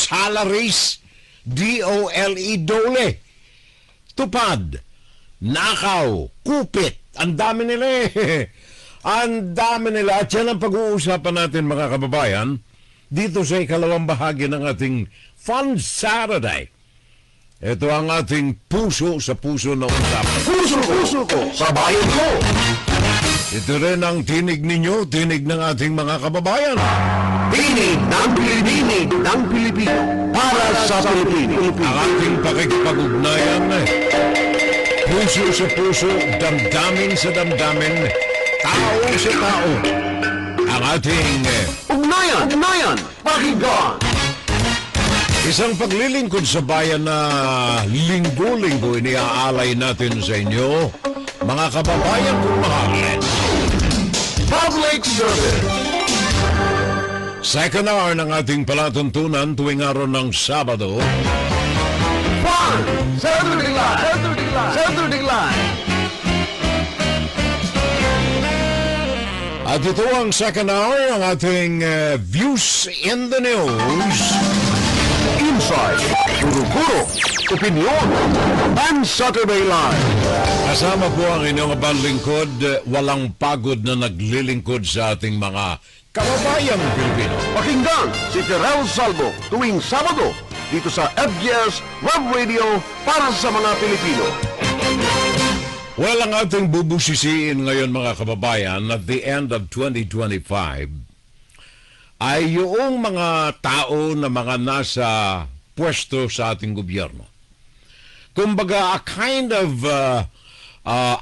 salaries, DOLE, dole, tupad, nakaw, kupit, ang dami nila eh. Ang dami nila. At yan ang pag-uusapan natin mga kababayan dito sa ikalawang bahagi ng ating Fun Saturday. Ito ang ating puso sa puso na usapan. Puso ko sa bayan ko. Ito rin ang tinig ninyo, tinig ng ating mga kababayan. Tinig ng Pilipino para sa Pilipino. Ang ating pakikipag-ugnayan, puso sa puso, damdamin sa damdamin, tao sa tao. Ang ating Ugnayan, pakinggan. isang paglilingkod sa bayan na linggo-linggo iniaalay natin sa inyo, mga kababayan kong mahal. Public service. Second hour ng ating palatuntunan tuwing araw ng Sabado. Fun Saturday Live. At ito ang second hour ng ating Views in the News. Inside, Guro-Guro, Opinion, and Saturday Live. Kasama po ang inyong balingkod, walang pagod na naglilingkod sa ating mga kababayang Pilipino. Pakinggan si Terrell Salvo tuwing Sabado dito sa FGS Web Radio para sa mga Pilipino. Well, ang ating bubusisiin ngayon mga kababayan at the end of 2025 ay yung mga tao na mga nasa pwesto sa ating gobyerno. Kumbaga, a kind of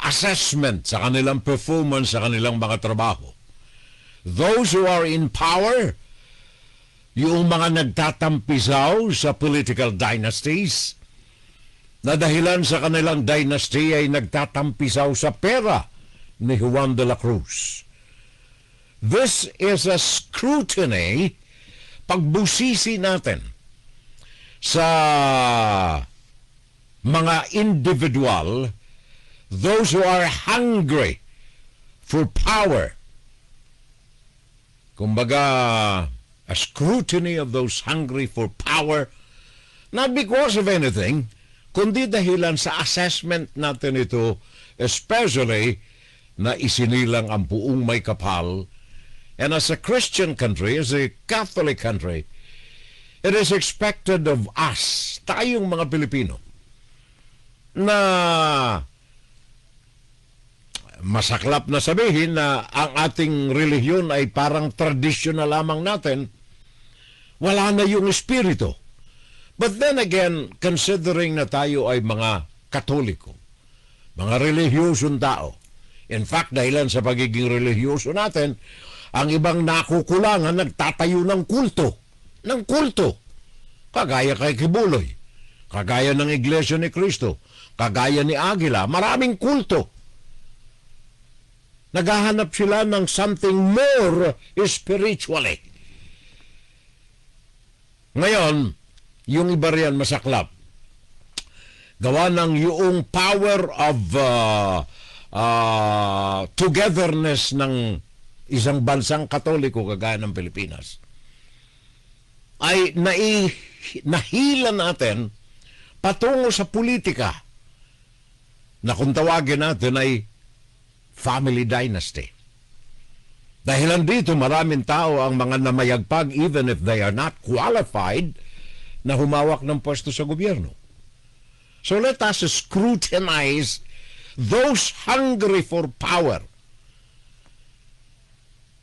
assessment sa kanilang performance, sa kanilang mga trabaho. Those who are in power, yung mga nagtatampisaw sa political dynasties, na dahilan sa kanilang dynasty ay nagtatampisaw sa pera ni Juan de la Cruz. This is a scrutiny, pagbusisi natin sa mga individual, those who are hungry for power. Kumbaga, a scrutiny of those hungry for power, not because of anything, kundi dahilan sa assessment natin ito, especially na isinilang ang buong may kapal. And as a Christian country, as a Catholic country, it is expected of us, tayong mga Pilipino, na masaklap na sabihin na ang ating relihiyon ay parang tradisyon na lamang natin, wala na yung espiritu. But then again, considering na tayo ay mga Katoliko, mga relihiyosong tao, in fact, dahilan sa pagiging relihiyoso natin, ang ibang nakukulangan nagtatayo ng kulto. Ng kulto. Kagaya kay Kibuloy, kagaya ng Iglesia ni Cristo, kagaya ni Aguila, maraming kulto. Naghahanap sila ng something more spiritually. Ngayon, yung iba riyan masaklap. Gawa ng yung power of togetherness ng isang bansang Katoliko kagaya ng Pilipinas ay nahila natin patungo sa politika na kung tawagin natin ay family dynasty. Dahilan dito maraming tao ang mga namayagpag even if they are not qualified na humawak ng pwesto sa gobyerno. So let us scrutinize those hungry for power.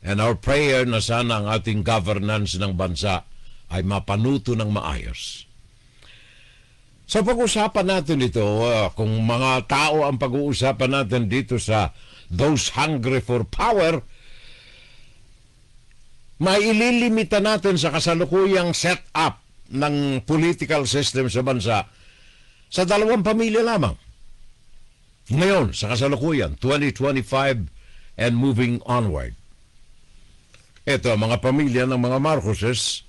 And our prayer na sana ang ating governance ng bansa ay mapanuto ng maayos. Sa pag-usapan natin ito, kung mga tao ang pag-uusapan natin dito sa those hungry for power, maililimita natin sa kasalukuyang set-up ng political system sa bansa sa dalawang pamilya lamang. Ngayon, sa kasalukuyan, 2025 and moving onward. Ito, mga pamilya ng mga Marcoses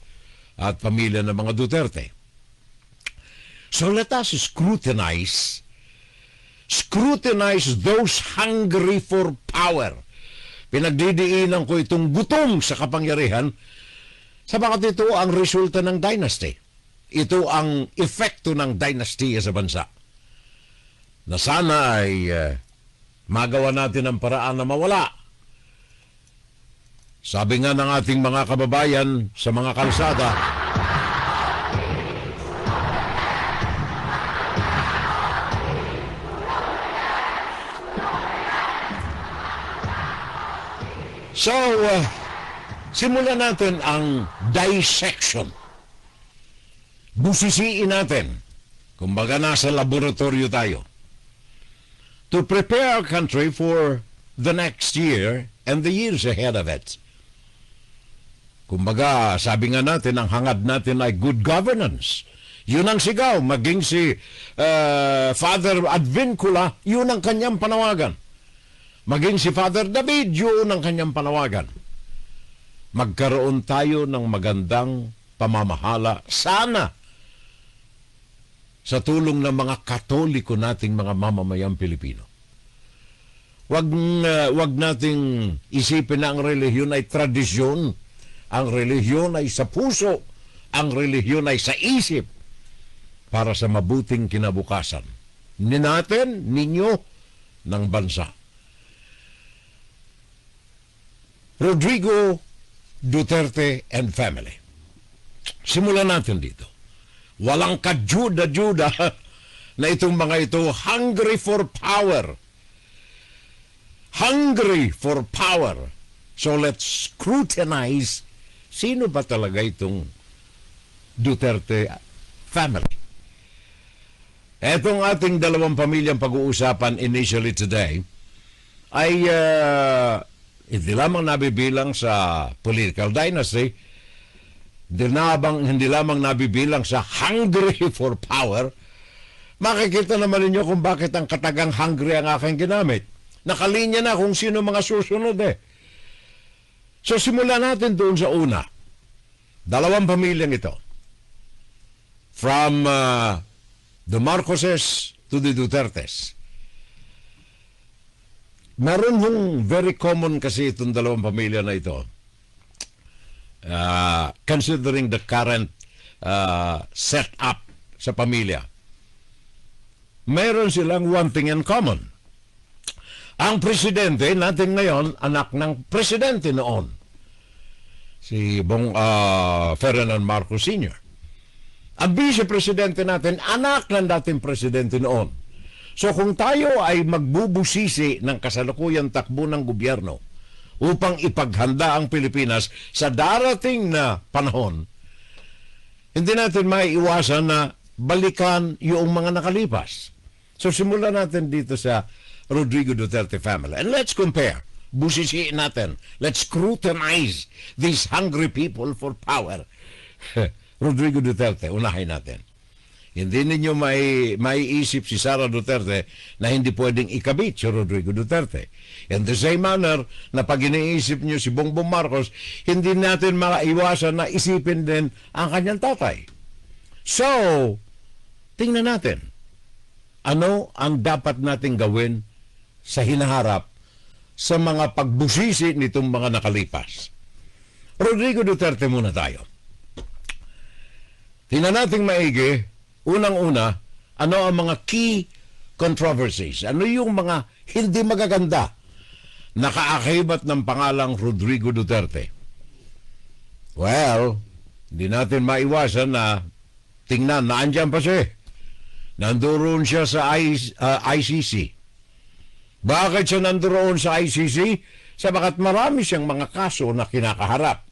at pamilya ng mga Duterte. So let us scrutinize those hungry for power. Pinagdidiinan ko itong gutom sa kapangyarihan sapagat ito ang resulta ng dynasty. ito ang epekto ng dinastiya sa bansa. Na sana ay magawa natin ang paraan na mawala. Sabi nga ng ating mga kababayan sa mga kalsada, so, simulan natin ang dissection. Busisiin natin. Kumbaga nasa laboratorio tayo. To prepare our country for the next year and the years ahead of it. Kumbaga, sabi nga natin, ang hangad natin ay good governance. Yun ang sigaw. Maging si Father Advincula, yun ang kanyang panawagan. Maging si Father David, yun ang kanyang panawagan. Magkaroon tayo ng magandang pamamahala. Sana sa tulong ng mga Katoliko nating mga mamamayang Pilipino. Wag nating isipin na ang relihiyon ay tradisyon. Ang relihiyon ay sa puso. Ang relihiyon ay sa isip para sa mabuting kinabukasan. Ni natin, ninyo, ng bansa. Rodrigo Duterte and family. Simulan natin dito. Walang kajuda-juda na itong mga ito hungry for power. Hungry for power. So let's scrutinize sino ba talaga itong Duterte family. Etong ating dalawang pamilyang pag-uusapan initially today ay hindi lamang nabibilang sa political dynasty, hindi lamang nabibilang sa hungry for power. Makikita naman ninyo kung bakit ang katagang hungry ang aking ginamit. Nakalinya na kung sino mga susunod eh. So simulan natin doon sa una. Dalawang pamilyang ito. From the Marcoses to the Dutertes. Meron hong very common kasi itong dalawang pamilya na ito. Considering the current setup sa pamilya, meron silang one thing in common. Ang presidente natin ngayon, anak ng presidente noon, si Ferdinand Marcos Sr. Ang vice-presidente natin, anak ng dating presidente noon. So kung tayo ay magbubusisi ng kasalukuyang takbo ng gobyerno upang ipaghanda ang Pilipinas sa darating na panahon, hindi natin maiiwasan na balikan yung mga nakalipas. So simulan natin dito sa Rodrigo Duterte family. And let's compare. Busisiin natin. Let's scrutinize these hungry people for power. Rodrigo Duterte, unahin natin. Hindi ninyo maiisip si Sara Duterte na hindi pwedeng ikabit si Rodrigo Duterte. In the same manner na pag iniisip nyo si Bongbong Marcos, hindi natin maiwasan na isipin din ang kanyang tatay. So, tingnan natin. Ano ang dapat natin gawin sa hinaharap sa mga pagbusisi nitong mga nakalipas? Rodrigo Duterte muna tayo. Tingnan natin maigi. Unang-una, ano ang mga key controversies? Ano yung mga hindi magaganda na kaakibat ng pangalang Rodrigo Duterte? Well, hindi natin maiwasan na tingnan na andyan pa siya. Nandoon siya sa ICC. Bakit siya nandoon sa ICC? Sabagat marami siyang mga kaso na kinakaharap.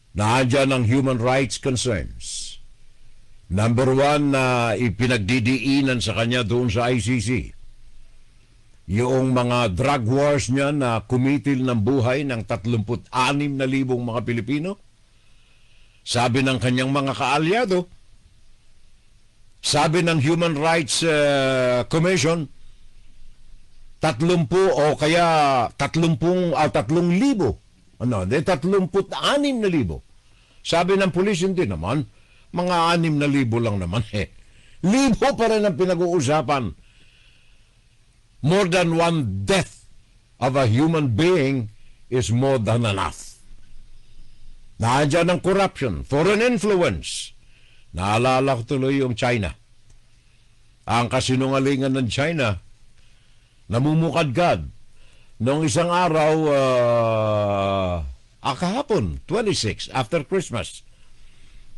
Naandyan ang human rights concerns. Number one na ipinagdidiinan sa kanya doon sa ICC. Yung mga drug wars niya na kumitil ng buhay ng 36,000 mga Pilipino. Sabi ng kanyang mga kaalyado, sabi ng Human Rights Commission, 30 o kaya 3,000. 36,000. Sabi ng pulis, hindi naman. Mga 6,000 lang naman eh. Libo pa rin ang pinag-uusapan. More than one death of a human being is more than enough. Nandiyan ang corruption, foreign influence. Naalala ko tuloy yung China. Ang kasinungalingan ng China, namumukadkad. Noong isang araw, kahapon, 26, after Christmas,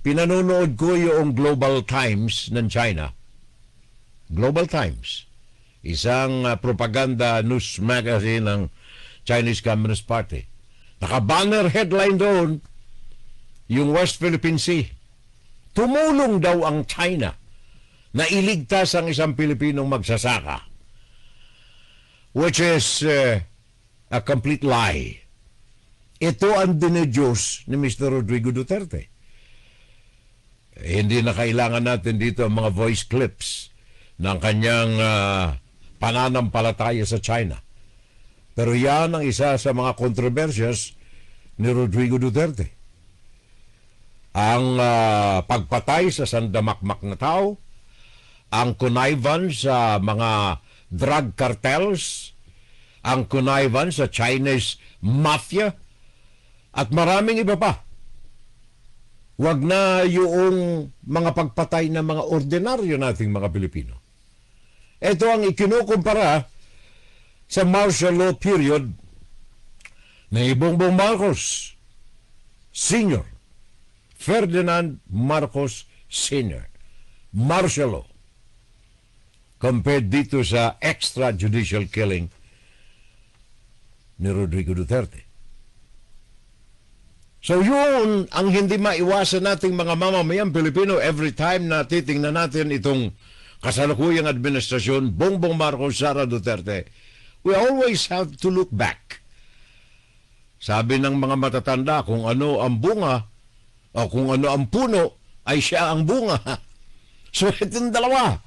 pinanonood ko yung Global Times ng China. Global Times. Isang propaganda news magazine ng Chinese Communist Party. Naka-banner headline doon, yung West Philippine Sea. Tumulong daw ang China na iligtas ang isang Pilipinong magsasaka. Which is a complete lie. Ito ang dinediyos ni Mr. Rodrigo Duterte. Hindi na kailangan natin dito ang mga voice clips ng kanyang pananampalataya sa China. Pero yan ang isa sa mga kontrobersyas ni Rodrigo Duterte. Ang pagpatay sa sandamakmak na tao, ang connivan sa mga drug cartels, ang connivan sa Chinese mafia, at maraming iba pa. Wag na yung mga pagpatay ng mga ordinaryo nating mga Pilipino. Ito ang ikinukumpara sa martial law period ni Bongbong Marcos Sr., Ferdinand Marcos Sr. Martial law compared dito sa extrajudicial killing ni Rodrigo Duterte. So yun ang hindi maiwasan nating mga mamamayang Pilipino every time na titingnan natin itong kasalukuyang administrasyon, Bongbong Marcos, Sara Duterte. We always have to look back. Sabi ng mga matatanda, kung ano ang bunga o kung ano ang puno, ay siya ang bunga. So itong dalawa,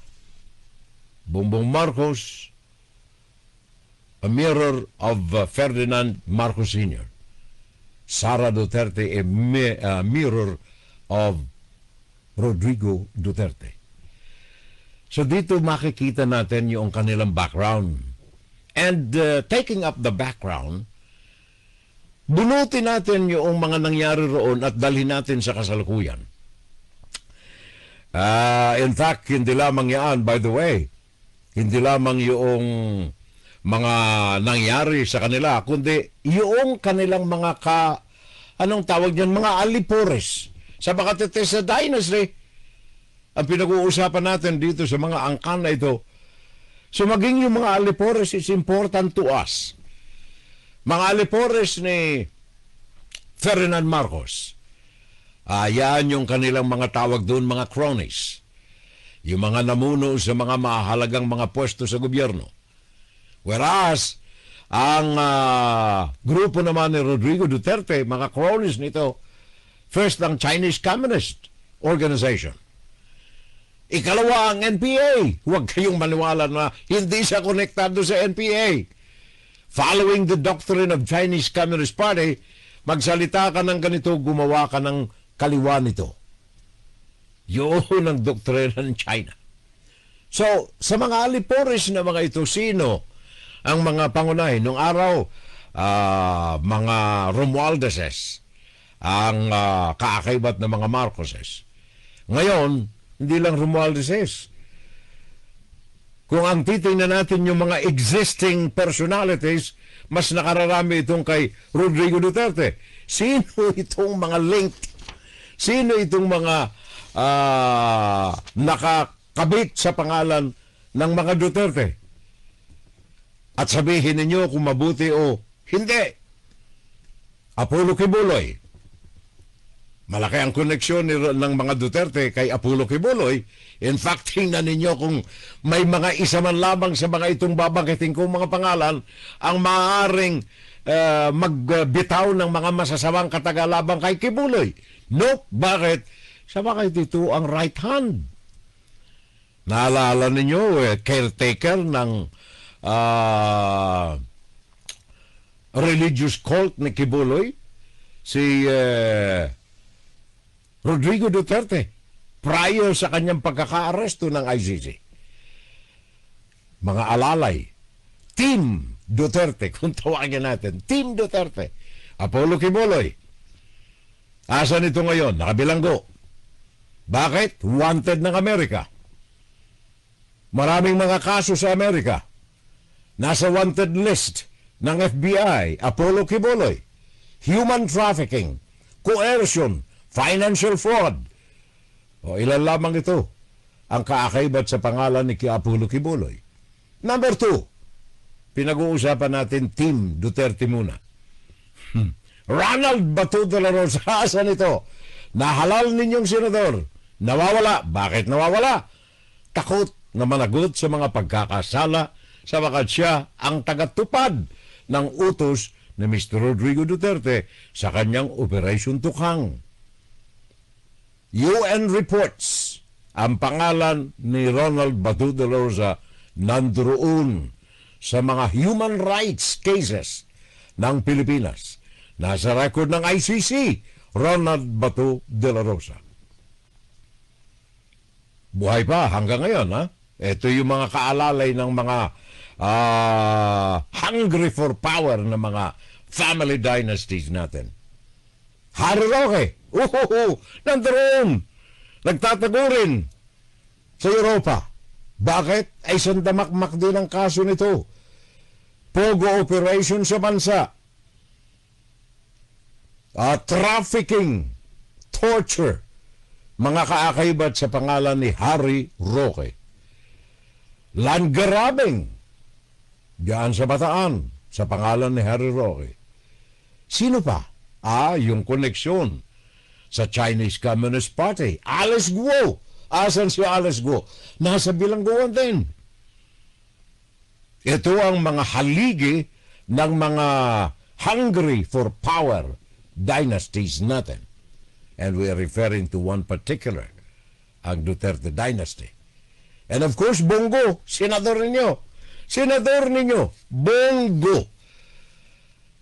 Bongbong Marcos, a mirror of Ferdinand Marcos Sr. Sara Duterte, a mirror of Rodrigo Duterte. So dito makikita natin yung kanilang background. And taking up the background, bunutin natin yung mga nangyari roon at dalhin natin sa kasalukuyan. In fact, hindi lamang yan, by the way, hindi lamang yung mga nangyari sa kanila, kundi yung kanilang mga anong tawag niyan, mga alipores sa Makatitesa Dynasty. Ang pinag-uusapan natin dito sa mga angkan na ito. So maging yung mga alipores is important to us. Mga alipores ni Ferdinand Marcos, yan yung kanilang mga tawag doon, mga cronies. Yung mga namuno sa mga mahalagang mga pwesto sa gobyerno. Whereas, ang grupo naman ni Rodrigo Duterte, mga cronies nito, first ang Chinese Communist Organization. Ikalawa ang NPA. Huwag kayong maniwala na hindi siya konektado sa NPA. Following the doctrine of Chinese Communist Party, magsalita ka ng ganito, gumawa ka ng kaliwa nito. Yun ang doktrina ng China. So, sa mga alipores na mga ito, sino ang mga pangunay? Nung araw, mga Romualdeses, ang kaakibat ng mga Marcoses. Ngayon, hindi lang Romualdeses. Kung ang titingnan natin yung mga existing personalities, mas nakararami itong kay Rodrigo Duterte. Sino itong mga linked? Sino itong mga nakakabit sa pangalan ng mga Duterte? At sabihin ninyo kung mabuti o hindi. Apollo Kibuloy. Malaki ang koneksyon ng mga Duterte kay Apollo Kibuloy. In fact, tingnan ninyo kung may mga isa man lamang sa mga itong babangkitin kong mga pangalan ang maaaring magbitaw ng mga masasamang katagalabang kay Kibuloy. Nope. Bakit? Sa bakit ito ang right hand? Naalala ninyo, caretaker ng religious cult ni Kibuloy, si Rodrigo Duterte, prior sa kanyang pagkaka-aresto ng ICC. Mga alalay, Team Duterte, kung tawagin natin, Team Duterte, Apollo Kibuloy, Asan ito ngayon? Nakabilanggo. Bakit? Wanted ng Amerika. Maraming mga kaso sa Amerika. Nasa wanted list ng FBI, Apollo Quiboloy. Human trafficking, coercion, financial fraud. O ilan lamang ito ang kaakaibat sa pangalan ni Apollo Quiboloy. Number 2, pinag-uusapan natin Team Duterte muna. Ronald Bato de la Rosa, asan ito? Nahalal ninyong senador. Nawawala. Bakit nawawala? Takot na managot sa mga pagkakasala sapagat siya ang tagatupad ng utos ni Mr. Rodrigo Duterte sa kanyang Operation Tukhang. UN reports ang pangalan ni Ronald Bato de la Rosa nandoon sa mga human rights cases ng Pilipinas. Nasa record ng ICC, Ronald Bato de la Rosa. Buhay pa hanggang ngayon, ha? Ito yung mga kaalalay ng mga hungry for power na mga family dynasties natin. Harry Roque, nandoon, nagtatago rin sa Europa. Bakit? Ay sandamakmak din ang kaso nito. Pogo operation sa bansa. Trafficking, torture, mga kaakaibat sa pangalan ni Harry Roque. Land grabbing, diyan sa Bataan, sa pangalan ni Harry Roque. Sino pa? Yung koneksyon sa Chinese Communist Party. Alice Guo. Asan si Alice Guo? Nasa bilangguan din. Ito ang mga haligi ng mga hungry for power dynasties natin. And we are referring to one particular, ang Duterte dynasty. And of course, Bongo, senador ninyo. Senador ninyo, Bongo.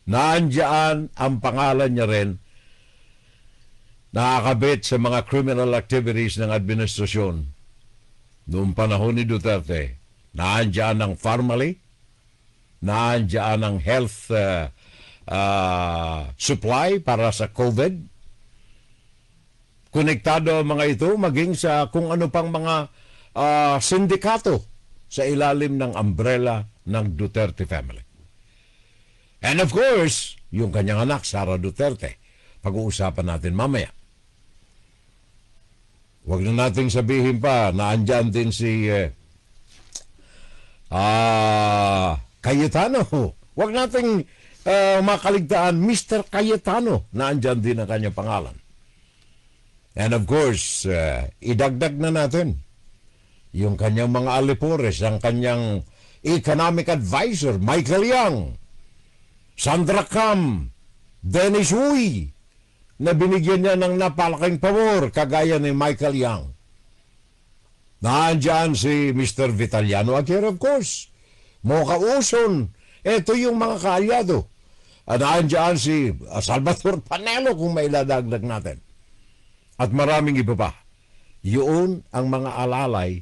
Naandyan ang pangalan niya rin, nakakabit sa mga criminal activities ng administrasyon. Noong panahon ni Duterte, naandyan ang Pharmally, naandyan ang health supply para sa COVID. Konektado ang mga ito maging sa kung ano pang mga sindikato sa ilalim ng umbrella ng Duterte family. And of course, yung kanyang anak, Sara Duterte. Pag-uusapan natin mamaya. Huwag na nating sabihin pa na andyan din si Cayetano. Huwag nating makaligtaan Mr. Cayetano na andyan din ang kanyang pangalan. And of course, idagdag na natin yung kanyang mga alipores, ang kanyang economic advisor, Michael Yang, Sandra Cam, Dennis Uy, na binigyan niya ng napalaking pabor, kagaya ni Michael Yang. Naandyan si Mr. Vitaliano Aguirre, of course. Mocha Uson, ito yung mga kaalyado. Naandyan si Salvador Panelo, kung may ladagdag natin. At maraming iba pa. Yun ang mga alalay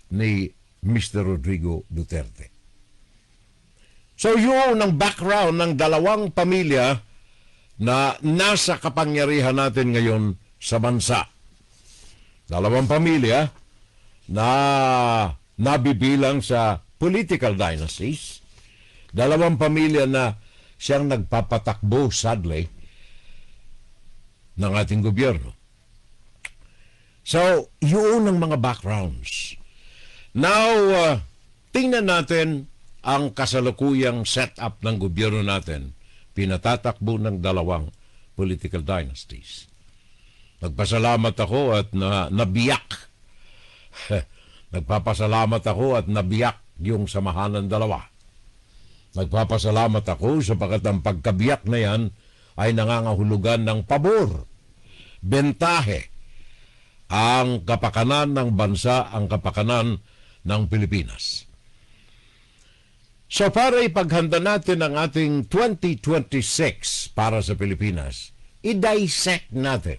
ni Mr. Rodrigo Duterte. So yun ang background ng dalawang pamilya na nasa kapangyarihan natin ngayon sa bansa. Dalawang pamilya na nabibilang sa political dynasties. Dalawang pamilya na siyang nagpapatakbo, sadly, ng ating gobyerno. So, yun ang mga backgrounds. Now, tingnan natin ang kasalukuyang setup ng gobyerno natin, pinatatakbo ng dalawang political dynasties. Nagpasalamat ako at nabiyak. Nagpapasalamat ako at nabiyak yung samahan ng dalawa. Nagpapasalamat ako sapagat ang pagkabiyak na yan ay nangangahulugan ng pabor, bentahe, ang kapakanan ng bansa, ang kapakanan ng Pilipinas. So para ipaghanda natin ang ating 2026 para sa Pilipinas, i-dissect natin,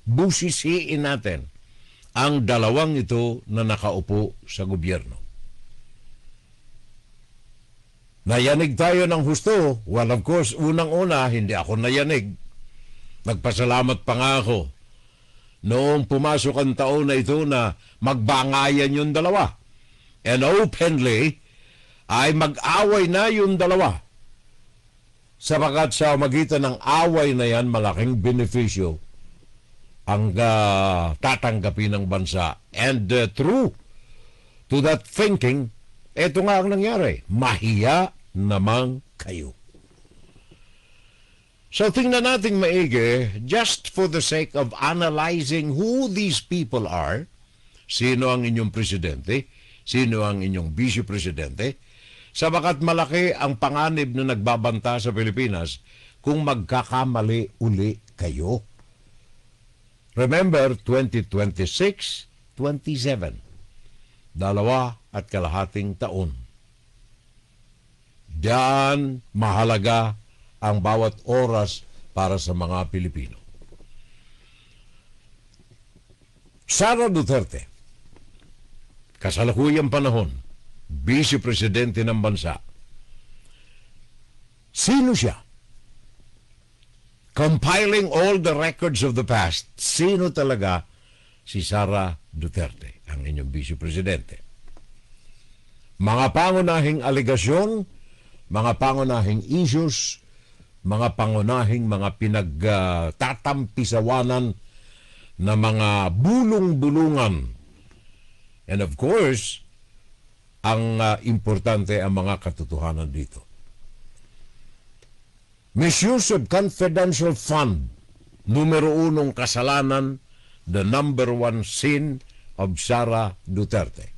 busisiin natin ang dalawang ito na nakaupo sa gobyerno. Nayanig tayo ng husto. Well, of course, unang-una, hindi ako nayanig. Nagpasalamat pa nga ako noong pumasok ang taon na ito na magbangayan yung dalawa. And openly, ay mag-away na yung dalawa. Sapagat sa magitan ng away na yan, malaking benepisyo ang tatanggapin ng bansa. And true to that thinking, eto nga ang nangyari. Mahiya naman kayo. So tingnan natin maigi, just for the sake of analyzing who these people are, sino ang inyong presidente, sino ang inyong vice-presidente, sabagat malaki ang panganib na nagbabanta sa Pilipinas kung magkakamali uli kayo. Remember, 2026, 27. 2.5 taon. Diyan mahalaga ang bawat oras para sa mga Pilipino. Sara Duterte, kasalukuyang panahon, vice-presidente ng bansa. Sino siya? Compiling all the records of the past, sino talaga si Sara Duterte, ang inyong vice-presidente? Mga pangunahing aligasyon, mga pangunahing issues, mga pangunahing mga pinagtatampisawanan na mga bulong-bulungan. And of course, ang importante ang mga katotohanan dito. Misuse of confidential fund, numero 1 kasalanan, the number 1 sin of Sara Duterte.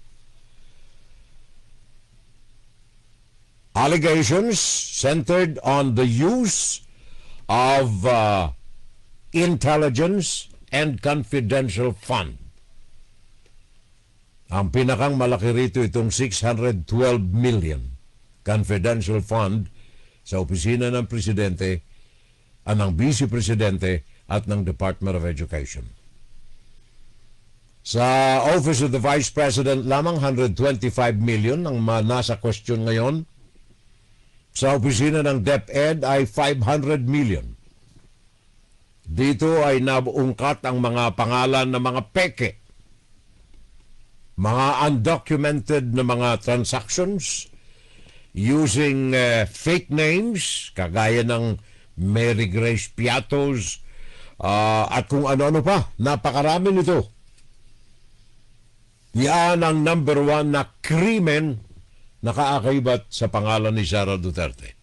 Allegations centered on the use of intelligence and confidential fund. Ang pinakang malaki rito itong 612 million confidential fund sa opisina ng presidente, ng vice-presidente at ng Department of Education. Sa Office of the Vice President lamang 125 million ang nasa question ngayon. Sa opisina ng DepEd ay 500 million. Dito ay nabuungkat ang mga pangalan ng mga peke, mga undocumented na mga transactions using fake names, kagaya ng Mary Grace Piatos at kung ano-ano pa. Napakarami nito. Yan ang number 1 na krimen nakaakibat sa pangalan ni Sara Duterte.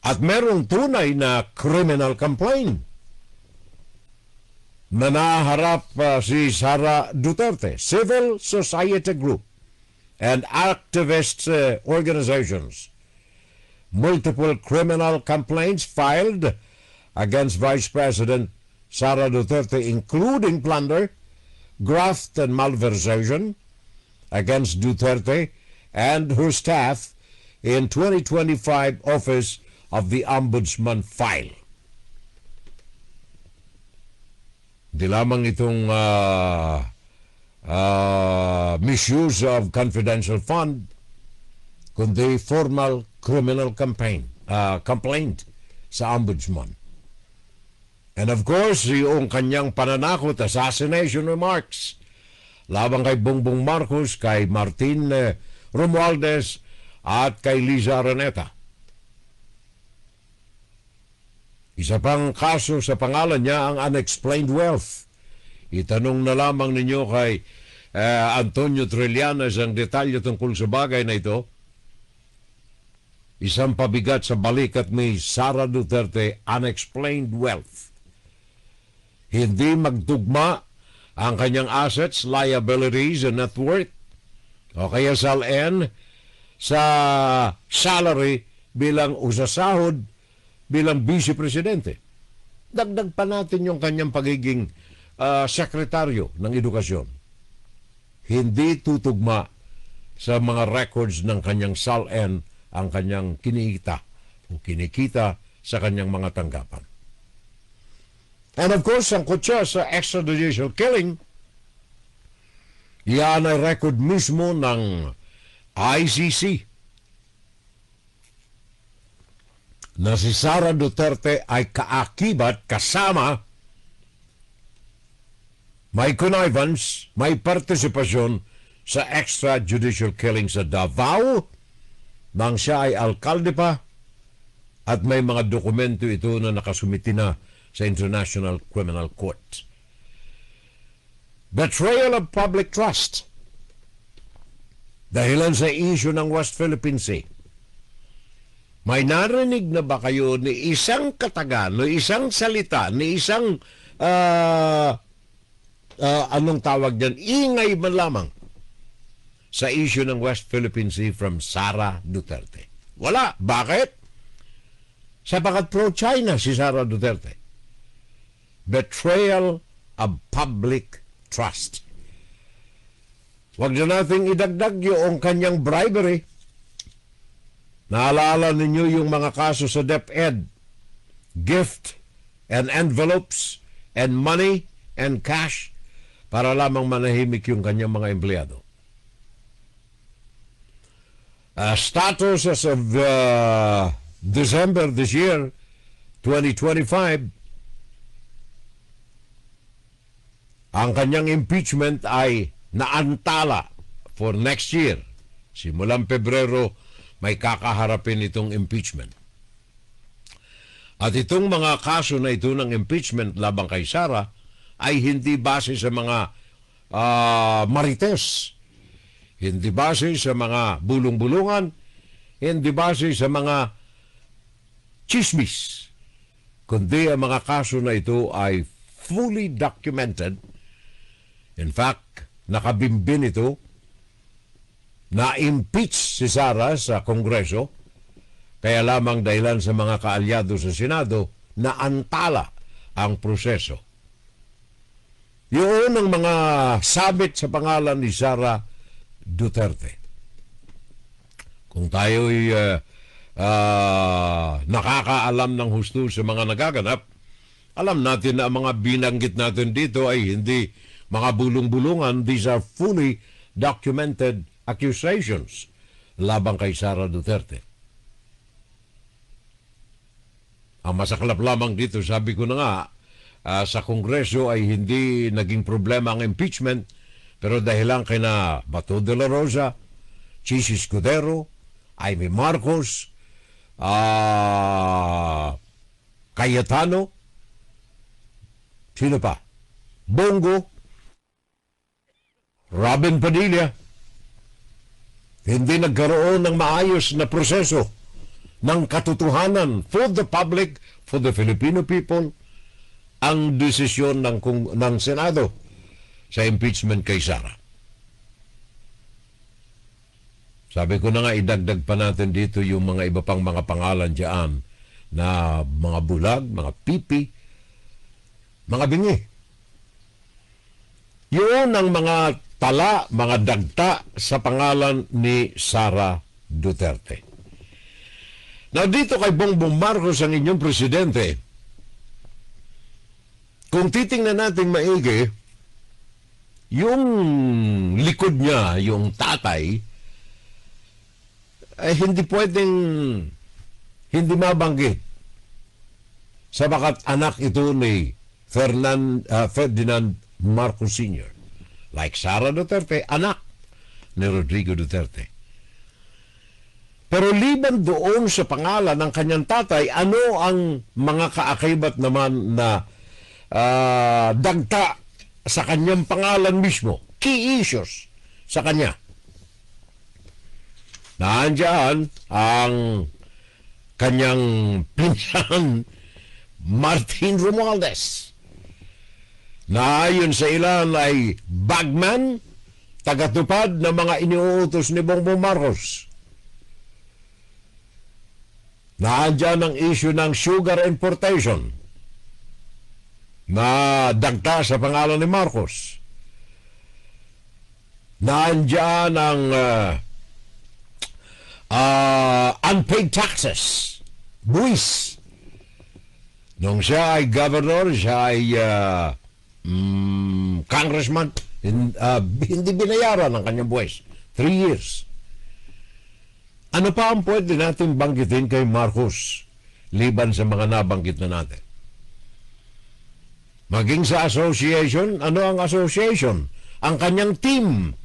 At merong tunay na criminal complaint na naharap si Sara Duterte. Civil society group and activist organizations. Multiple criminal complaints filed against Vice President Sara Duterte, including plunder, graft, and malversation against Duterte and her staff in 2025 Office of the Ombudsman file. Di lamang itong misuse of confidential fund, kundi formal criminal complaint sa Ombudsman. And of course, yung kanyang pananakot, assassination remarks, labang kay Bongbong Marcos, kay Martin Romualdez, at kay Liza Araneta. Isa pang kaso sa pangalan niya ang unexplained wealth. Itanong na lamang ninyo kay Antonio Trillanes ang detalye tungkol sa bagay na ito. Isang pabigat sa balikat ni Sara Duterte, unexplained wealth. Hindi magtugma ang kanyang assets, liabilities, and net worth, o kaya SALN, sa salary bilang usasahod bilang vice-presidente. Dagdag pa natin yung kanyang pagiging sekretaryo ng edukasyon. Hindi tutugma sa mga records ng kanyang SALN ang kanyang kinikita o kinikita sa kanyang mga tanggapan. And of course, ang kutsa sa extrajudicial killing, yan ay record mismo ng ICC. na si Sara Duterte ay kaakibat kasama may connivance, may partisipasyon sa extrajudicial killing sa Davao nang siya ay alkalde pa at may mga dokumento ito na nakasumiti na sa International Criminal Court. Betrayal of public trust dahilan sa issue ng West Philippine Sea. May narinig na ba kayo ni isang katagan, ni isang salita, ni isang anong tawag diyan, ingay man lamang sa issue ng West Philippine Sea from Sara Duterte? Wala. Bakit? Sapagat pro-China si Sara Duterte. Betrayal of public trust. Huwag na nating idagdag yung kanyang bribery. Naalala ninyo yung mga kaso sa DepEd, gift and envelopes and money and cash para lamang manahimik yung kanyang mga empleyado. Status as of December this year, 2025, ang kanyang impeachment ay naantala for next year. Simulang Pebrero, may kakaharapin itong impeachment. At itong mga kaso na ito ng impeachment labang kay Sara ay hindi base sa mga marites, hindi base sa mga bulong-bulungan, hindi base sa mga chismis, kundi ang mga kaso na ito ay fully documented. In fact, nakabimbin ito, na-impeach si Sara sa Kongreso, kaya lamang dahilan sa mga kaalyado sa Senado na antala ang proseso. Yun ang mga sabit sa pangalan ni Sara Duterte. Kung tayo'y nakakaalam ng husto sa mga nagaganap, alam natin na ang mga binanggit natin dito ay hindi mga bulong-bulungan. These are fully documented accusations labang kay Sara Duterte. Ang masaklap lamang dito, sabi ko na nga, sa Kongreso ay hindi naging problema ang impeachment, pero dahil lang kay na Bato de la Rosa, Chis Escudero, Jaime Marcos, Cayetano, sino pa? Bongo, Robin Padilla, hindi nagkaroon ng maayos na proseso ng katotohanan for the public, for the Filipino people, ang desisyon ng Senado sa impeachment kay Sara. Sabi ko na nga, idagdag pa natin dito yung mga iba pang mga pangalan dyan na mga bulag, mga pipi, mga bingi. Yun ang mga tala, mga dagta sa pangalan ni Sara Duterte. Now dito kay Bongbong Marcos, ang inyong presidente, kung titingnan natin maigi, yung likod niya, yung tatay, ay hindi pwedeng hindi mabanggit. Sabagat anak ito ni Ferdinand Marcos Sr. Like Sara Duterte, anak ni Rodrigo Duterte. Pero liban doon sa pangalan ng kanyang tatay, ano ang mga kaakibat naman na dagta sa kanyang pangalan mismo? Key issues sa kanya. Nandiyan ang kanyang pinsan Martin Romualdez, na ayon sa ilan ay bagman, tagatupad ng mga iniuutos ni Bongbong Marcos. Nandiyan ang issue ng sugar importation na dagta sa pangalan ni Marcos. Nandiyan ang unpaid taxes, buwis. Nung siya ay governor, siya ay congressman, hindi binayaran ang kanyang buwis. 3 years. Ano pa ang pwede natin banggitin kay Marcos liban sa mga nabanggit na natin. Maging sa association, ano ang association? Ang kanyang team.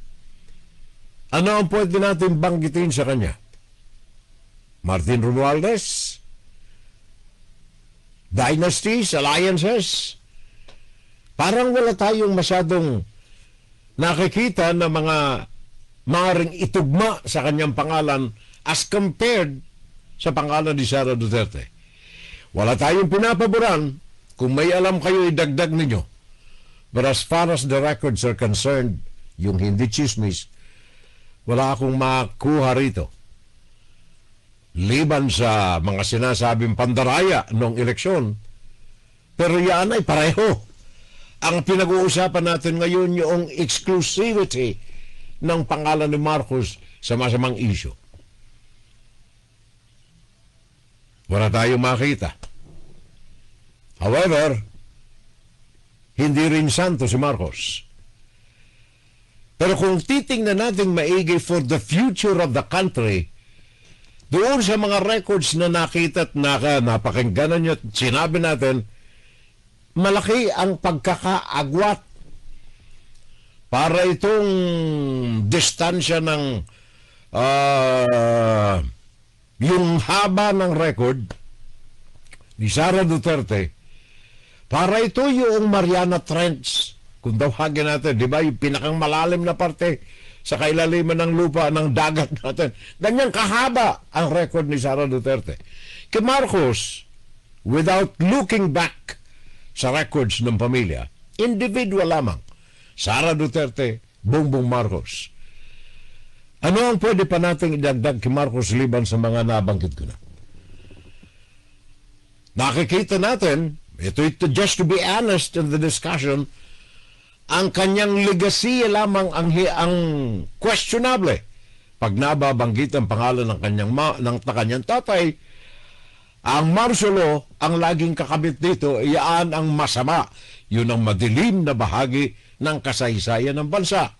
Ano ang pwede natin banggitin sa kanya? Martin Romualdez? Dynasties? Alliances? Parang wala tayong masyadong nakikita na mga maaaring itugma sa kanyang pangalan as compared sa pangalan ni Sara Duterte. Wala tayong pinapaboran. Kung may alam kayo, idagdag ninyo. But as far as the records are concerned, yung hindi chismis, wala akong makuha rito. Liban sa mga sinasabing pandaraya noong eleksyon, pero yan ay pareho. Ang pinag-uusapan natin ngayon yung exclusivity ng pangalan ni Marcos sa masamang issue. Wala tayong makita. However, hindi rin santo si Marcos. Pero kung titingnan natin maigi for the future of the country, doon sa mga records na nakita at napakingganan nyo at sinabi natin, malaki ang pagkakaagwat para itong distansya ng yung haba ng record ni Sara Duterte. Para ito yung Mariana Trench, kung tawagin natin, di ba, yung pinakang malalim na parte sa kailaliman ng lupa ng dagat natin. Ganyan kahaba ang record ni Sara Duterte. Kay Marcos, without looking back sa records ng pamilya, individual lamang, Sara Duterte, Bongbong Marcos. Ano ang pwede pa nating idagdag kay Marcos liban sa mga nabanggit ko na? Nakikita natin, ito just to be honest in the discussion, ang kanyang legacy lamang ang questionable. Pag nababanggit ang pangalan ng kanyang tatay, ang martial law, ang laging kakabit dito, iyaan ang masama. Yun ang madilim na bahagi ng kasaysayan ng bansa.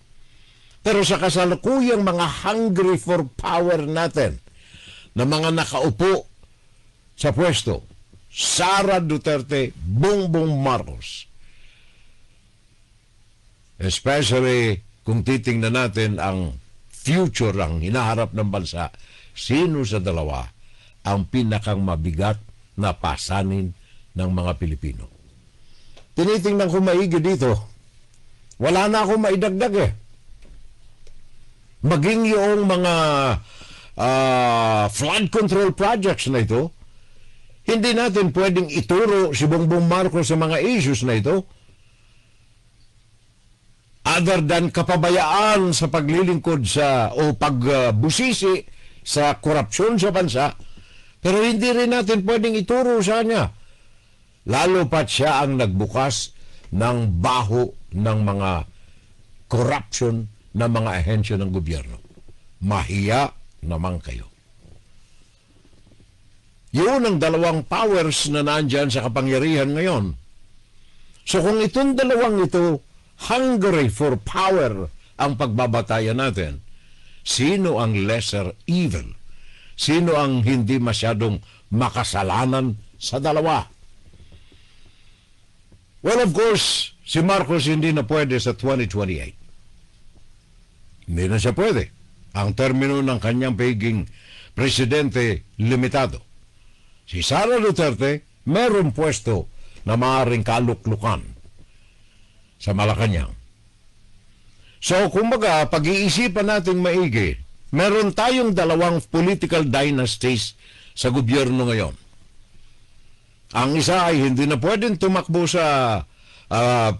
Pero sa kasalukuyang mga hungry for power natin, na mga nakaupo sa pwesto, Sara Duterte, Bongbong Marcos. Especially kung titingnan natin ang future, ang hinaharap ng bansa, sino sa dalawa ang pinakang mabigat na pasanin ng mga Pilipino? Tinitingnan ko maigi dito, wala na akong maidagdag eh. Maging yung mga flood control projects na ito, hindi natin pwedeng ituro si Bongbong Marcos sa mga issues na ito other than kapabayaan sa paglilingkod sa o pagbusisi sa korupsyon sa bansa, pero hindi rin natin pwedeng ituro sa kanya. Lalo pat siya ang nagbukas ng baho ng mga corruption ng mga ahensya ng gobyerno. Mahiya naman kayo. Yun ang dalawang powers na nandyan sa kapangyarihan ngayon. So kung itong dalawang ito, hungry for power ang pagbabatayan natin, sino ang lesser evil? Sino ang hindi masyadong makasalanan sa dalawa? Well, of course, si Marcos hindi na pwede sa 2028. Hindi na siya pwede. Ang termino ng kanyang pagiging presidente limitado. Si Sara Duterte, meron pwesto na maaaring kaluklukan sa Malacanang. So, kumbaga, pag-iisipan natin maigi, meron tayong dalawang political dynasties sa gobyerno ngayon. Ang isa ay hindi na pwedeng tumakbo sa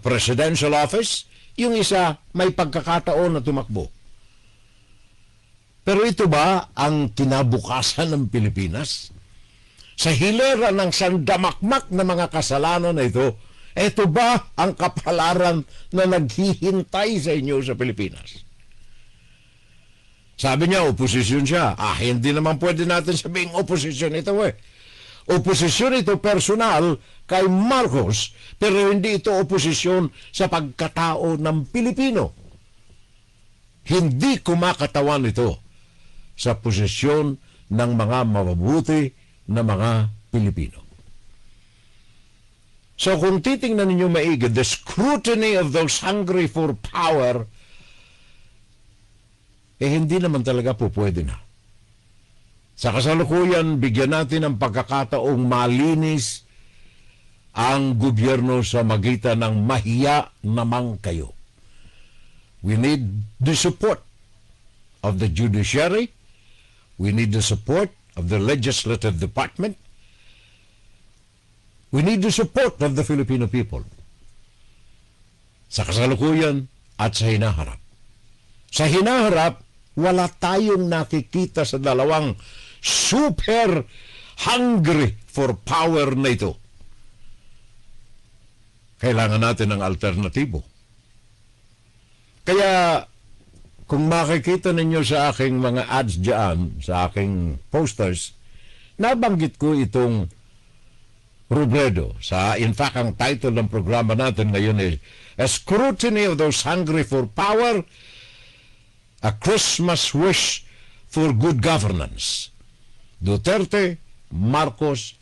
presidential office, yung isa may pagkakataon na tumakbo. Pero ito ba ang kinabukasan ng Pilipinas? Sa hilera ng sandamakmak na mga kasalanan na ito ba ang kapalaran na naghihintay sa inyo sa Pilipinas? Sabi niya, oposisyon siya. Hindi naman pwede natin sabing oposisyon ito eh. Oposisyon ito personal kay Marcos, pero hindi ito oposisyon sa pagkatao ng Pilipino. Hindi kumakatawan ito sa posisyon ng mga mababuti na mga Pilipino. So kung titingnan ninyo maigi, the scrutiny of those hungry for power, hindi naman talaga po pwede na. Sa kasalukuyan, bigyan natin ng pagkakataong malinis ang gobyerno sa magitan ng mahiya naman kayo. We need the support of the judiciary. We need the support of the legislative department. We need the support of the Filipino people. Sa kasalukuyan at sa hinaharap. Sa hinaharap, wala tayong nakikita sa dalawang super hungry for power na ito. Kailangan natin ng alternatibo. Kaya, kung makikita ninyo sa aking mga ads dyan, sa aking posters, nabanggit ko itong Robredo. In fact, ang title ng programa natin ngayon is A Scrutiny of Those Hungry for Power, A Christmas Wish for Good Governance. Duterte, Marcos,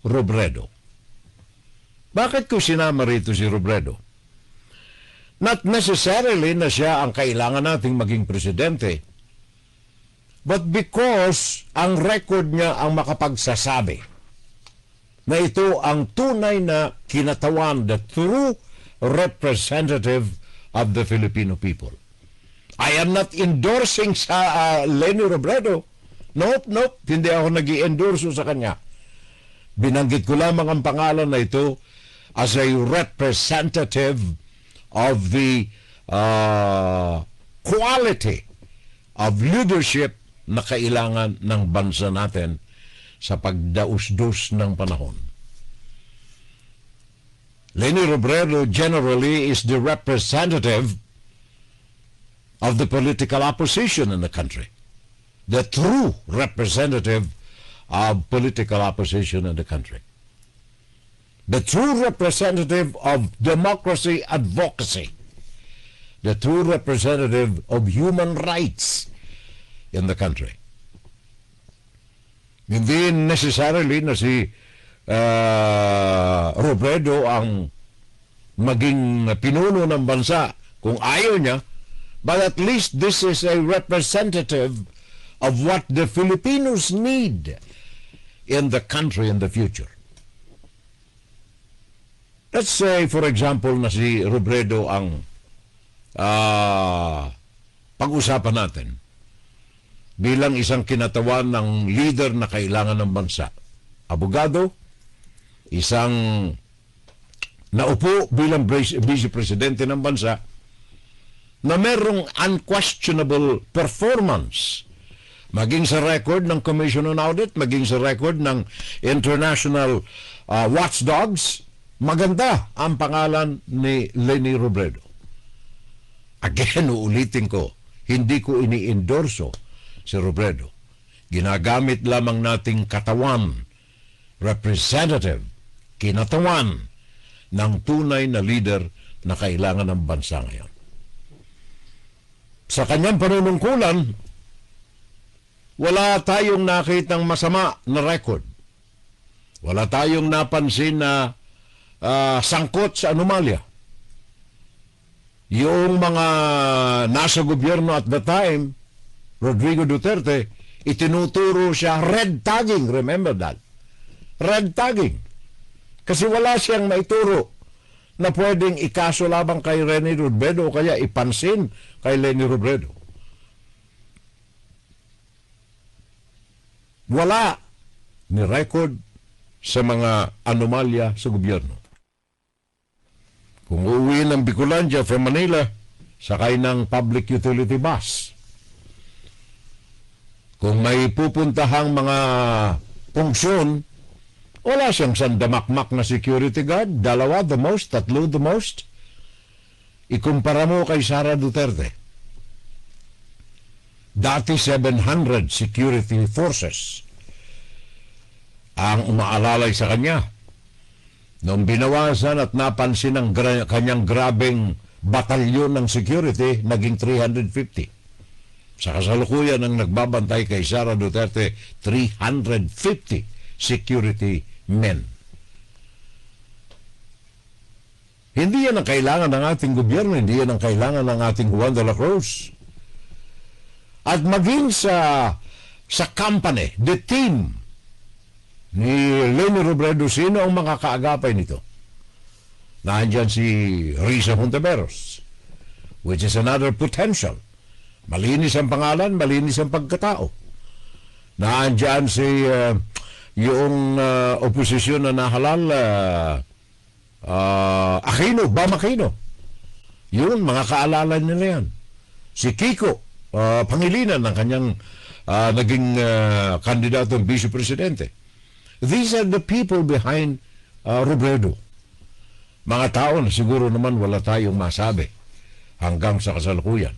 Robredo. Bakit ko sinama rito si Robredo? Not necessarily na siya ang kailangan nating maging presidente, but because ang record niya ang makapagsasabi na ito ang tunay na kinatawan, the true representative of the Filipino people. I am not endorsing sa Leni Robredo. Nope, hindi ako nag-i-endorso sa kanya. Binanggit ko lamang ang pangalan na ito as a representative of the quality of leadership na kailangan ng bansa natin sa pagdaus-dus ng panahon. Leni Robredo generally is the representative of the political opposition in the country. The true representative of political opposition in the country. The true representative of democracy advocacy. The true representative of human rights in the country. Hindi necessarily na si Robredo ang maging pinuno ng bansa kung ayaw niya, but at least this is a representative of what the Filipinos need in the country in the future. Let's say, for example, na si Robredo ang pag-usapan natin bilang isang kinatawan ng leader na kailangan ng bansa. Abogado, isang naupo bilang vice-presidente ng bansa na merong unquestionable performance maging sa record ng Commission on Audit, maging sa record ng international watchdogs. Maganda ang pangalan ni Leni Robredo. Again, uulitin ko, hindi ko ini-endorso si Robredo. Ginagamit lamang nating katawan, representative, kinatawan ng tunay na leader na kailangan ng bansa ngayon. Sa kanyang panunungkulan, wala tayong nakitang masama na record. Wala tayong napansin na sangkot sa anomalya. Yung mga nasa gobyerno at the time, Rodrigo Duterte, itinuturo siya red tagging. Remember that? Red tagging. Kasi wala siyang maituro na pwedeng ikaso labang kay Leni Robredo o kaya ipansin kay Leni Robredo. Wala ni record sa mga anomalya sa gobyerno. Kung uuwi ng Bicolandia from Manila, sakay ng public utility bus. Kung may pupuntahang mga funksyon, wala siyang sandamakmak na security guard, dalawa the most, tatlo the most. Ikumpara mo kay Sara Duterte. Dati 700 security forces ang umaalalay sa kanya. Nung binawasan at napansin ang kanyang grabeng batalyon ng security, naging 350. Sa kasalukuyan ang nagbabantay kay Sara Duterte, 350 security men. Hindi yan ang kailangan ng ating gobyerno, hindi yan ang kailangan ng ating Juan de la Cruz. At maging sa company, the team ni Leni Robredo, sino ang makakaagapay nito? Nandiyan si Risa Hontiveros, which is another potential. Malinis ang pangalan, malinis ang pagkatao. Nandiyan si yung oposisyon na nahalal, Bam Aquino. Yun, mga kaalala nila yan. Si Kiko Pangilinan, ng kanyang naging kandidatong vice-presidente. These are the people behind Robredo. Mga tao na siguro naman wala tayong masabi hanggang sa kasalukuyan.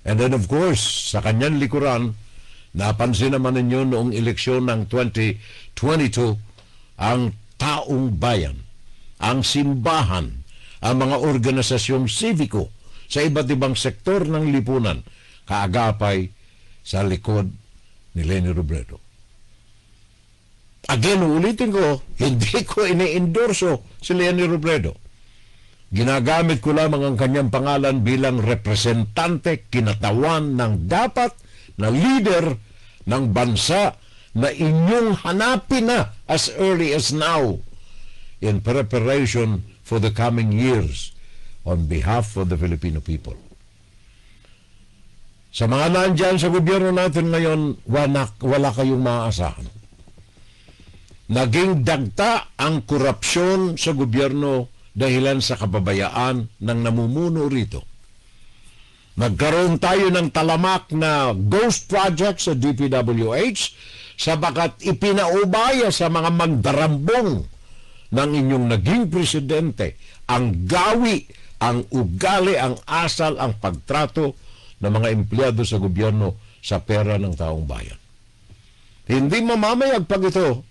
And then of course, sa kanyang likuran, napansin naman ninyo noong eleksyon ng 2022, ang taong bayan, ang simbahan, ang mga organisasyong siviko sa iba't ibang sektor ng lipunan, kaagapay sa likod ni Leni Robredo. Again, ulitin ko, hindi ko ini-endorso si Leni Robredo. Ginagamit ko lamang ang kanyang pangalan bilang representante, kinatawan ng dapat na leader ng bansa na inyong hanapin na as early as now in preparation for the coming years on behalf of the Filipino people. Sa mga nandyan sa gobyerno natin ngayon, wala kayong maaasahan. Naging dagta ang korupsyon sa gobyerno dahilan sa kababayaan ng namumuno rito. Nagkaroon tayo ng talamak na ghost project sa DPWH sabagat ipinaubaya sa mga magdarambong ng inyong naging presidente ang gawi, ang ugali, ang asal, ang pagtrato ng mga empleyado sa gobyerno sa pera ng taong bayan. Hindi mamamayag pag ito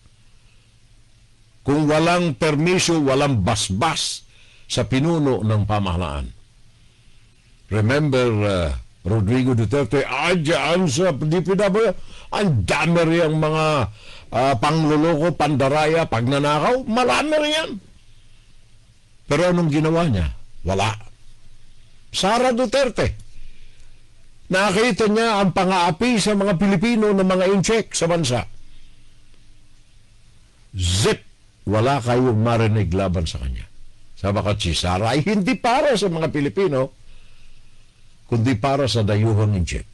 kung walang permiso, walang basbas sa pinuno ng pamahalaan. Remember, Rodrigo Duterte, dyan sa DPW, ang dami riyang mga pangluloko, pandaraya, pagnanakaw, marami riyan. Pero anong ginawa niya? Wala. Sara Duterte, nakita niya ang pang-aapi sa mga Pilipino ng mga incheck sa bansa. Zip! Wala kayong marinig laban sa kanya. Sabagat si Sara ay hindi para sa mga Pilipino, kundi para sa dayuhang incheck.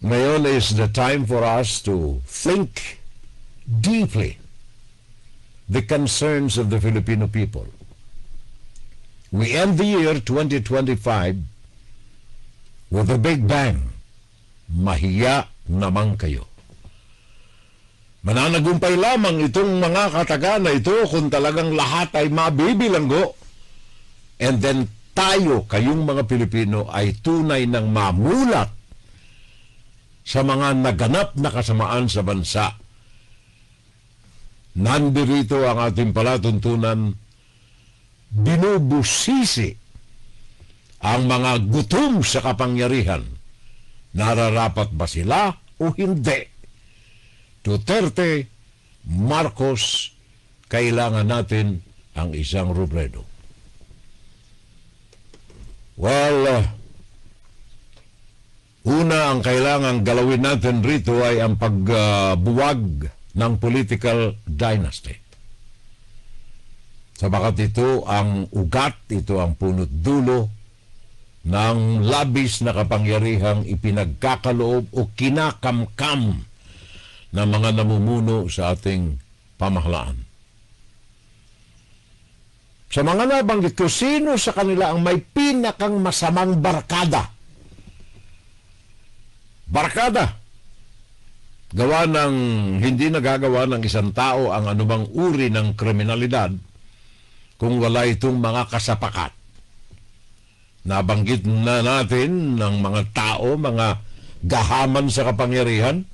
Ngayon is the time for us to think deeply the concerns of the Filipino people. We end the year 2025 with a big bang. Mahiya naman kayo. Mananagumpay lamang itong mga katagana ito kung talagang lahat ay mabibilanggo. And then tayo, kayong mga Pilipino, ay tunay ng mamulat sa mga naganap na kasamaan sa bansa. Nandirito ang ating palatuntunan, binubusisi ang mga gutom sa kapangyarihan. Nararapat ba sila o hindi? Duterte, Marcos, kailangan natin ang isang Robredo. Well, una ang kailangan galawin natin rito ay ang pagbuwag ng political dynasty. Sabagat ito ang ugat, ito ang punot dulo ng labis na kapangyarihang ipinagkakaloob o kinakamkam ng mga namumuno sa ating pamahalaan. Sa mga nabanggit ko, sino sa kanila ang may pinakang masamang barkada? Barkada. Gawa ng, hindi nagagawa ng isang tao ang anumang uri ng kriminalidad kung wala itong mga kasapakat. Nabanggit na natin ng mga tao, mga gahaman sa kapangyarihan,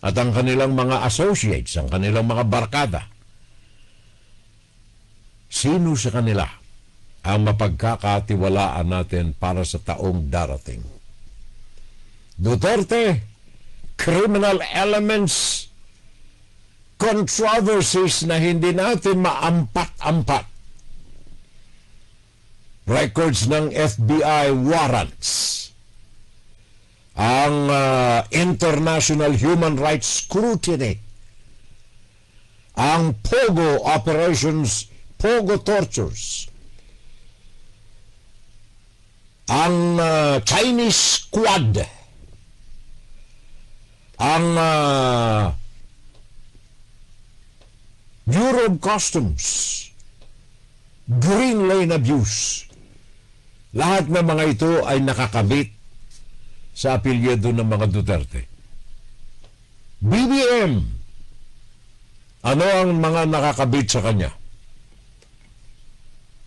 at ang kanilang mga associates, ang kanilang mga barkada. Sino sa kanila ang mapagkakatiwalaan natin para sa taong darating? Duterte, criminal elements controversies na hindi natin maampat-ampat. Records ng FBI warrants, ang international human rights scrutiny, ang POGO operations, POGO tortures, ang Chinese Squad, ang Bureau of Customs, Green Lane abuse. Lahat ng mga ito ay nakakabit sa apelyido ng mga Duterte. BBM, ano ang mga nakakabit sa kanya?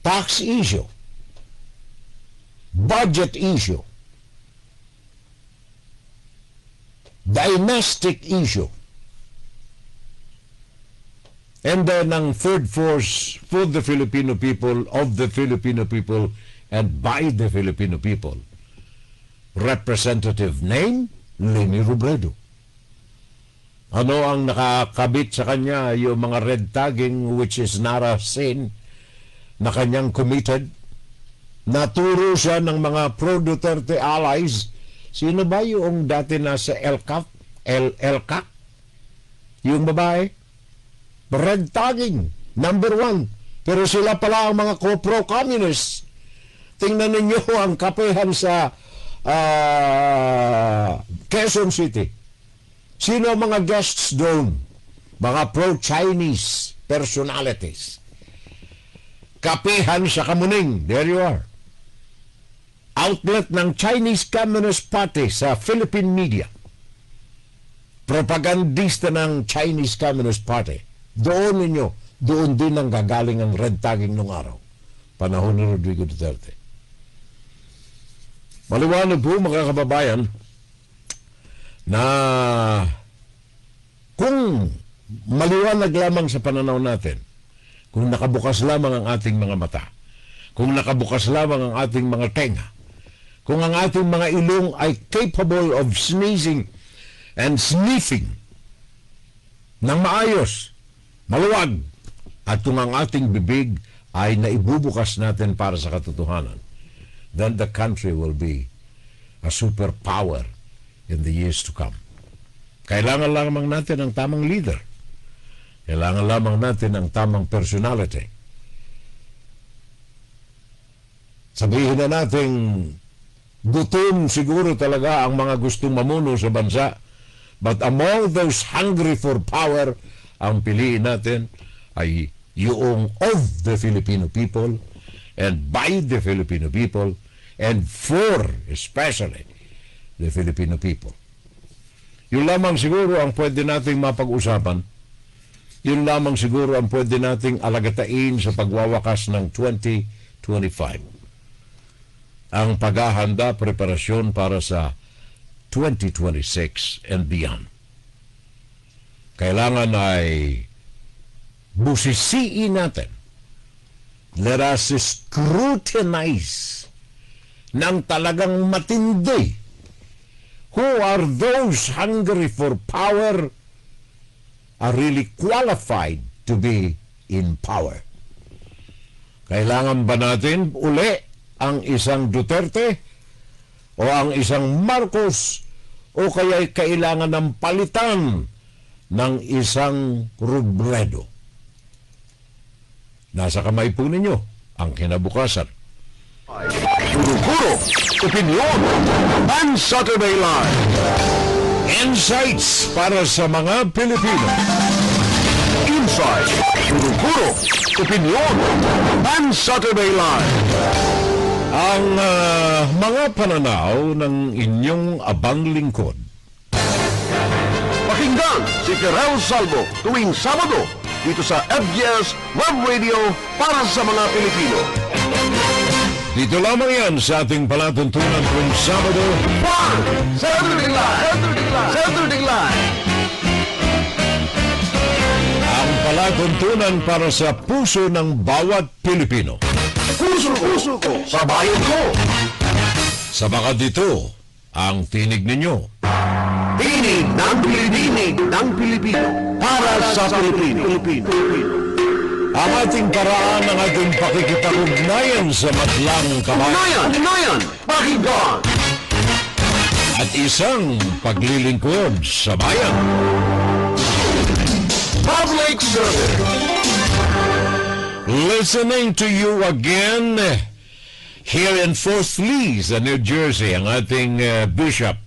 Tax issue, budget issue, dynastic issue, and then ang third force for the Filipino people, of the Filipino people, and by the Filipino people. Representative name, Leni Robredo. Ano ang nakakabit sa kanya? Yung mga red tagging, which is not a sin, na kanyang committed. Naturo siya ng mga pro-Duterte allies. Sino ba yung dati nasa LCAC? Yung babae? Red tagging, number 1. Pero sila pala ang mga pro-communists. Tingnan ninyo ang kapehan sa Quezon City. Sino ang mga guests doon? Mga pro-Chinese personalities. Kapehan sa Kamuning. There you are. Outlet ng Chinese Communist Party sa Philippine media. Propagandista ng Chinese Communist Party. Doon din ang gagaling ang red tagging nung araw. Panahon ni Rodrigo Duterte. Maliwanag po, mga kababayan, na kung maliwanag lamang sa pananaw natin, kung nakabukas lamang ang ating mga mata, kung nakabukas lamang ang ating mga tenga, kung ang ating mga ilong ay capable of sneezing and sniffing ng maayos, maluwag, at kung ang ating bibig ay naibubukas natin para sa katotohanan, then the country will be a superpower in the years to come. Kailangan lamang natin ang tamang leader. Kailangan lamang natin ang tamang personality. Sabihin na natin, gutom siguro talaga ang mga gustong mamuno sa bansa, but among those hungry for power, ang piliin natin ay yung of the Filipino people, and by the Filipino people, and for especially the Filipino people. Yun lamang siguro ang pwede nating mapag-usapan. Yun lamang siguro ang pwede nating alagatain sa pagwawakas ng 2025. Ang paghahanda, preparasyon para sa 2026 and beyond. Kailangan ay busisiin natin. Let us scrutinize ng talagang matindi. Who are those hungry for power, are really qualified to be in power? Kailangan ba natin uli ang isang Duterte o ang isang Marcos, o kaya kailangan ng palitan ng isang Robredo? Nasa kamay po ninyo ang kinabukasan. Puro-puro, opinion, and Saturday Live. Insights para sa mga Pilipino. Inside, puro-puro, opinion, and Saturday Live. Ang mga pananaw ng inyong abang lingkod. Pakinggan si Terrell Salvo tuwing Sabado dito sa FGS Web Radio para sa mga Pilipino. Dito lamang yan sa ating palatuntunan tuwing Sabado. Saturday Live! Saturday Live! Ang palatuntunan para sa puso ng bawat Pilipino. Puso ko sa bayan ko! Sa baka dito, ang tinig ninyo. Tinig ng Pilipino! para sa Pilipino. Ang ating paraan, ang ating pakikipag-ugnayan sa madlang kabayan. Ugnayan, pakinggan. At isang paglilingkod sa bayan. Public service. Listening to you again here in Fort Lee, sa New Jersey, ang ating Bishop